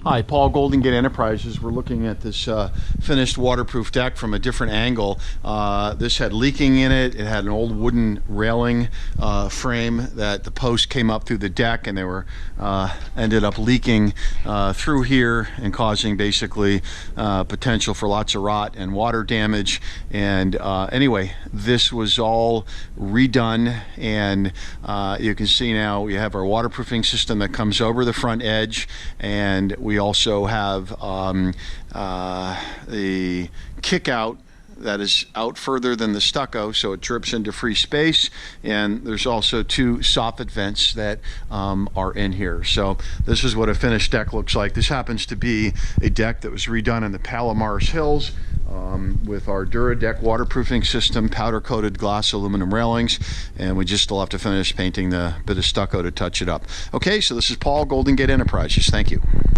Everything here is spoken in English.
Hi, Paul, Golden Gate Enterprises. We're looking at this finished waterproof deck from a different angle. This had leaking in it. It had an old wooden railing frame that the post came up through the deck, and they were ended up leaking through here and causing basically potential for lots of rot and water damage. And anyway, this was all redone, and you can see now we have our waterproofing system that comes over the front edge, and we also have the kick out that is out further than the stucco, so it drips into free space, and there's also two soffit vents that are in here. So this is what a finished deck looks like. This happens to be a deck that was redone in the Palo Hills with our DuraDeck waterproofing system, powder coated gloss aluminum railings, and we just still have to finish painting the bit of stucco to touch it up. Okay, so this is Paul, Golden Gate Enterprises. Thank you.